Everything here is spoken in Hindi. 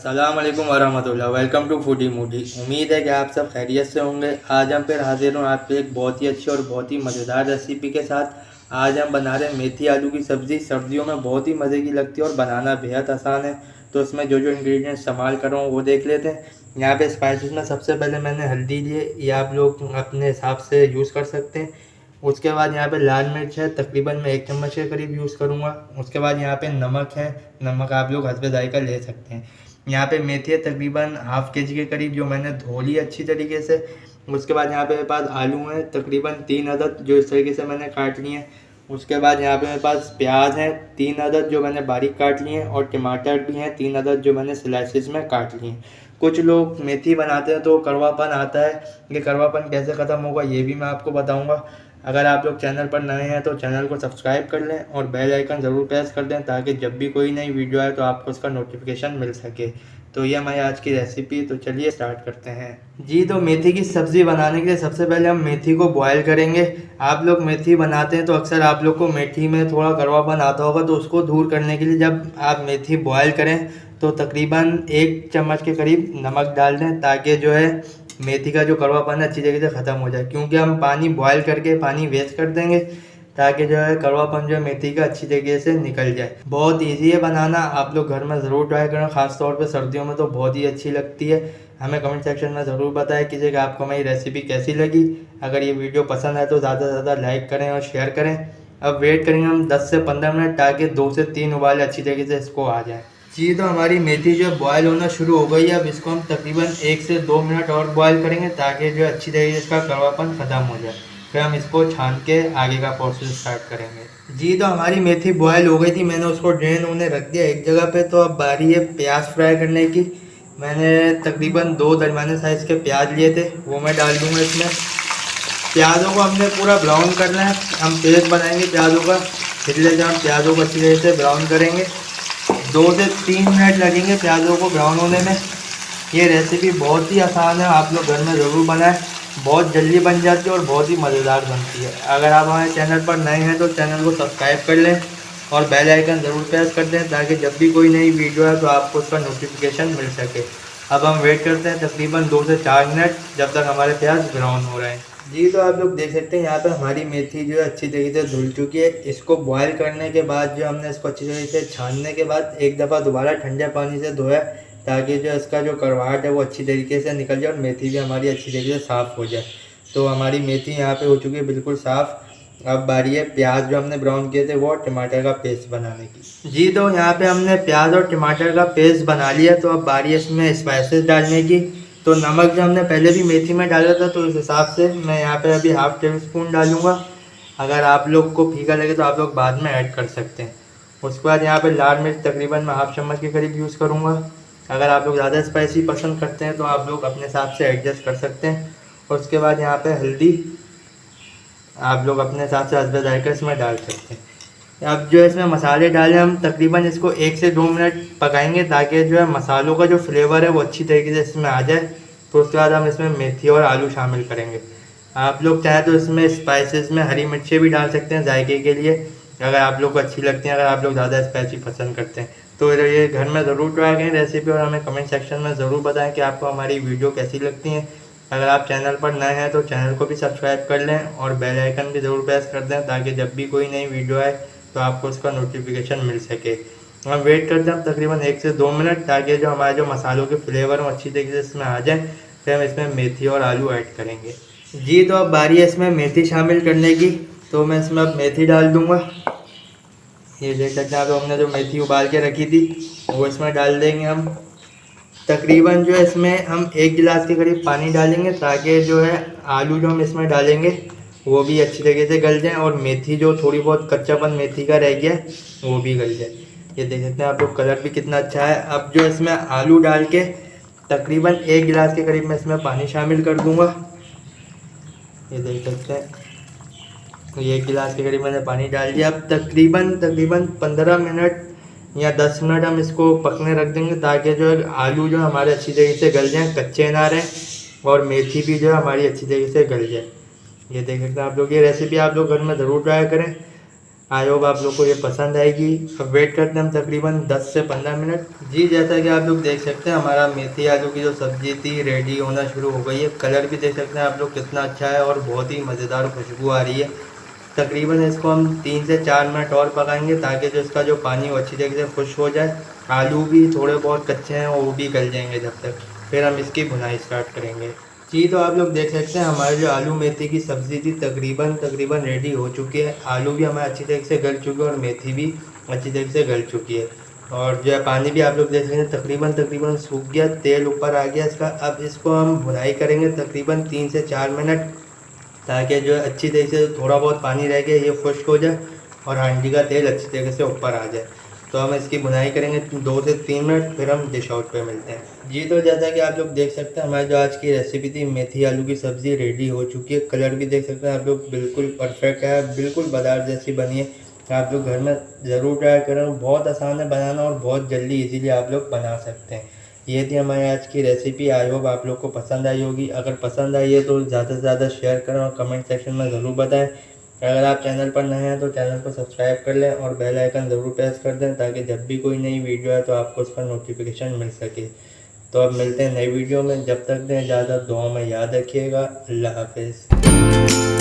अस्सलाम वालेकुम वरहमतुल्लाह। Welcome to Foodie Moodie. उम्मीद है कि आप सब खैरियत से होंगे। आज हम फिर हाजिर हूँ आपके एक बहुत ही अच्छी और बहुत ही मज़ेदार रेसिपी के साथ। आज हम बना रहे हैं मेथी आलू की सब्ज़ी। सर्दियों में बहुत ही मज़े की लगती है और बनाना बेहद आसान है। तो इसमें जो जो इंग्रेडिएंट्स इस्तेमाल कर रहा हूँ वो देख लेते हैं। यहाँ पे स्पाइसेस में सबसे पहले मैंने हल्दी लिए, ये आप लोग अपने हिसाब से यूज़ कर सकते हैं। उसके बाद यहाँ पे लाल मिर्च है, तकरीबन मैं 1 चम्मच के करीब यूज़ करूँगा। उसके बाद यहाँ पे नमक है, नमक आप लोग हस्बे जायका ले सकते हैं। यहाँ पे मेथी है तकरीबन हाफ़ के जी के करीब, जो मैंने धो ली अच्छी तरीके से। उसके बाद यहाँ पे मेरे पास आलू हैं तकरीबन 3 अदद, जो इस तरीके से मैंने काट लिए हैं। उसके बाद यहाँ पे मेरे पास प्याज हैं 3 अदद, जो मैंने बारीक काट लिए हैं। और टमाटर भी हैं 3 अदद, जो मैंने स्लाइसिस में काट लिए हैं। कुछ लोग मेथी बनाते हैं तो कड़वापन आता है, ये कड़वापन कैसे ख़त्म होगा ये भी मैं आपको बताऊँगा। अगर आप लोग चैनल पर नए हैं तो चैनल को सब्सक्राइब कर लें और बेल आइकन ज़रूर प्रेस कर दें, ताकि जब भी कोई नई वीडियो आए तो आपको उसका नोटिफिकेशन मिल सके। तो ये हमारी आज की रेसिपी। तो चलिए स्टार्ट करते हैं जी। तो मेथी की सब्ज़ी बनाने के लिए सबसे पहले हम मेथी को बॉयल करेंगे। आप लोग मेथी बनाते हैं तो अक्सर आप लोग को मेथी में थोड़ा कड़वापन आता होगा, तो उसको दूर करने के लिए जब आप मेथी बॉयल करें तो तकरीबन 1 चम्मच के करीब नमक डाल दें, ताकि जो है मेथी का जो कड़वापन है अच्छी जगह से ख़त्म हो जाए। क्योंकि हम पानी बॉयल करके पानी वेस्ट कर देंगे, ताकि जो है कड़वापन जो है मेथी का अच्छी तरीके से निकल जाए। बहुत इजी है बनाना, आप लोग घर में ज़रूर ट्राई करें। ख़ास तौर पे सर्दियों में तो बहुत ही अच्छी लगती है। हमें कमेंट सेक्शन में ज़रूर बताएं कि आपको मेरी रेसिपी कैसी लगी। अगर ये वीडियो पसंद आए तो ज़्यादा से ज़्यादा लाइक करें और शेयर करें। अब वेट करेंगे हम 10 से 15 मिनट, ताकि 2 से 3 उबाले अच्छी तरीके से इसको आ जाए जी। तो हमारी मेथी जो बॉयल होना शुरू हो गई है। अब इसको हम तकरीबन 1 से 2 मिनट और बॉयल करेंगे, ताकि जो अच्छी तरीके से इसका कड़वापन ख़त्म हो जाए। फिर हम इसको छान के आगे का प्रोसेस स्टार्ट करेंगे जी। तो हमारी मेथी बॉयल हो गई थी, मैंने उसको ड्रेन होने रख दिया एक जगह पे। तो अब बारी है प्याज फ्राई करने की। मैंने तकरीबन 2 दरमियाने साइज़ के प्याज लिए थे, वो मैं डाल दूँगा इसमें। प्याज़ों को हमने पूरा ब्राउन करना है, हम पेस्ट बनाएंगे प्याज़ों का। इसलिए जब हम प्याज़ों को अच्छी तरीके से ब्राउन करेंगे, 2 से 3 मिनट लगेंगे प्याज़ों को ब्राउन होने में। ये रेसिपी बहुत ही आसान है, आप लोग घर में ज़रूर बनाएं। बहुत जल्दी बन जाती है और बहुत ही मज़ेदार बनती है। अगर आप हमारे चैनल पर नए हैं तो चैनल को सब्सक्राइब कर लें और बेल आइकन ज़रूर प्रेस कर दें, ताकि जब भी कोई नई वीडियो है तो आपको उसका नोटिफिकेशन मिल सके। अब हम वेट करते हैं तकरीबन 2 से 4 मिनट, जब तक हमारे प्याज ब्राउन हो रहे हैं जी। तो आप लोग देख सकते हैं यहाँ पर हमारी मेथी जो है अच्छी तरीके से धुल चुकी है। इसको बॉयल करने के बाद जो हमने इसको अच्छी तरीके से छानने के बाद एक दफ़ा दोबारा ठंडे पानी से धोया, ताकि जो इसका जो कड़वाहट है वो अच्छी तरीके से निकल जाए और मेथी भी हमारी अच्छी तरीके से साफ़ हो जाए। तो हमारी मेथी यहाँ पे हो चुकी है बिल्कुल साफ़। अब बारी है प्याज जो हमने ब्राउन किए थे वो टमाटर का पेस्ट बनाने की जी। तो यहाँ पे हमने प्याज और टमाटर का पेस्ट बना लिया। तो अब बारी है इसमें स्पाइसेस डालने की। तो नमक जो हमने पहले भी मेथी में डाला था, तो इस हिसाब से मैं यहाँ पे अभी हाफ़ टेबल स्पून डालूँगा। अगर आप लोग को फीका लगे तो आप लोग बाद में ऐड कर सकते हैं। उसके बाद यहाँ पे लाल मिर्च तकरीबन मैं हाफ़ चम्मच के करीब यूज़ करूँगा। अगर आप लोग ज़्यादा स्पाइसी पसंद करते हैं तो आप लोग अपने हिसाब से एडजस्ट कर सकते हैं। और उसके बाद यहाँ पे हल्दी आप लोग अपने हिसाब से हस्बे जायका इसमें डाल सकते हैं। अब जो इसमें मसाले डाले हम तकरीबन इसको 1 से 2 मिनट पकाएंगे, ताकि जो है मसालों का जो फ्लेवर है वो अच्छी तरीके से इसमें आ जाए। तो उसके बाद हम इसमें मेथी और आलू शामिल करेंगे। आप लोग चाहें तो इसमें स्पाइसेस में हरी मिर्चें भी डाल सकते हैं जायके के लिए, अगर आप लोग को अच्छी लगती हैं। अगर आप लोग ज़्यादा स्पाइसी पसंद करते हैं तो ये घर में ज़रूर ट्राई करें रेसिपी, और हमें कमेंट सेक्शन में ज़रूर बताएं कि आपको हमारी वीडियो कैसी लगती हैं। अगर आप चैनल पर नए हैं तो चैनल को भी सब्सक्राइब कर लें और बेल आइकन भी ज़रूर प्रेस कर दें, ताकि जब भी कोई नई वीडियो आए तो आपको उसका नोटिफिकेशन मिल सके। हम वेट करते हैं तकरीबन 1 से 2 मिनट, ताकि जो हमारे जो मसालों के फ्लेवर हैं अच्छी तरीके से इसमें आ जाए। फिर हम इसमें मेथी और आलू ऐड करेंगे जी। तो अब बारी है इसमें मेथी शामिल करने की। तो मैं इसमें अब मेथी डाल दूँगा। ये देख सकते हैं आप, हमने जो मेथी उबाल के रखी थी वो इसमें डाल देंगे हम। तकरीबन जो है इसमें हम 1 गिलास के करीब पानी डालेंगे, ताकि जो है आलू जो हम इसमें डालेंगे वो भी अच्छी तरीके से गल जाए, और मेथी जो थोड़ी बहुत कच्चापन मेथी का रह गया है वो भी गल जाए। ये देख सकते हैं आप लोग, कलर भी कितना अच्छा है। अब जो इसमें आलू डाल के तकरीबन 1 गिलास के करीब मैं इसमें पानी शामिल कर दूँगा। ये देख सकते हैं, तो 1 गिलास के करीब मैंने पानी डाल दिया। अब तकरीबन 15 मिनट या 10 मिनट हम इसको पकने रख देंगे, ताकि जो है आलू जो हमारे अच्छी तरीके से गल जाएँ, कच्चे ना रहें, और मेथी भी जो है हमारी अच्छी तरीके से गल जाए। ये देख सकते हैं आप लोग, ये रेसिपी आप लोग घर में ज़रूर ट्राई करें। आई होप आप लोग को ये पसंद आएगी। अब वेट करते हैं हम तकरीबन 10 से 15 मिनट। जी जैसा कि आप लोग देख सकते हैं हमारा मेथी आलू की जो सब्ज़ी थी रेडी होना शुरू हो गई है। कलर भी देख सकते हैं आप लोग कितना अच्छा है और बहुत ही मज़ेदार खुशबू आ रही है। तकरीबन इसको हम 3 से 4 मिनट और पकाएंगे ताकि जो इसका जो पानी वो अच्छी तरीके से खुश हो जाए। आलू भी थोड़े बहुत कच्चे हैं वो भी गल जाएंगे जब तक, फिर हम इसकी भुनाई स्टार्ट करेंगे। जी तो आप लोग देख सकते हैं हमारी जो आलू मेथी की सब्ज़ी थी तकरीबन रेडी हो चुकी है। आलू भी हमारे अच्छी तरीके से गल चुके हैं और मेथी भी अच्छी तरीके से गल चुकी है। और जो है पानी भी आप लोग देख सकते हैं तकरीबन सूख गया, तेल ऊपर आ गया इसका। अब इसको हम भुनाई करेंगे तकरीबन 3 से 4 मिनट ताकि जो है अच्छी तरीके से थोड़ा बहुत पानी रह गया ये खुश्क हो जाए और हांडी का तेल अच्छी तरीके से ऊपर आ जाए। तो हम इसकी भुनाई करेंगे 2 से 3 मिनट, फिर हम डिश आउट पे मिलते हैं। जी तो जैसा कि आप लोग देख सकते हैं हमारी जो आज की रेसिपी थी मेथी आलू की सब्ज़ी रेडी हो चुकी है। कलर भी देख सकते हैं आप लोग बिल्कुल परफेक्ट है, बिल्कुल बाजार जैसी बनी है। आप लोग घर में ज़रूर ट्राई करें, बहुत आसान है बनाना और बहुत जल्दी इजीली आप लोग बना सकते हैं। ये थी हमारी आज की रेसिपी। आई होप आप लोग को पसंद आई होगी। अगर पसंद आई है तो ज़्यादा से ज़्यादा शेयर करें और कमेंट सेक्शन में ज़रूर बताएं। अगर आप चैनल पर नए हैं तो चैनल को सब्सक्राइब कर लें और बेल आइकन ज़रूर प्रेस कर दें ताकि जब भी कोई नई वीडियो आए तो आपको उसका नोटिफिकेशन मिल सके। तो अब मिलते हैं नई वीडियो में, जब तक दें इजाज़त, दुआ में याद रखिएगा। अल्लाह हाफिज़।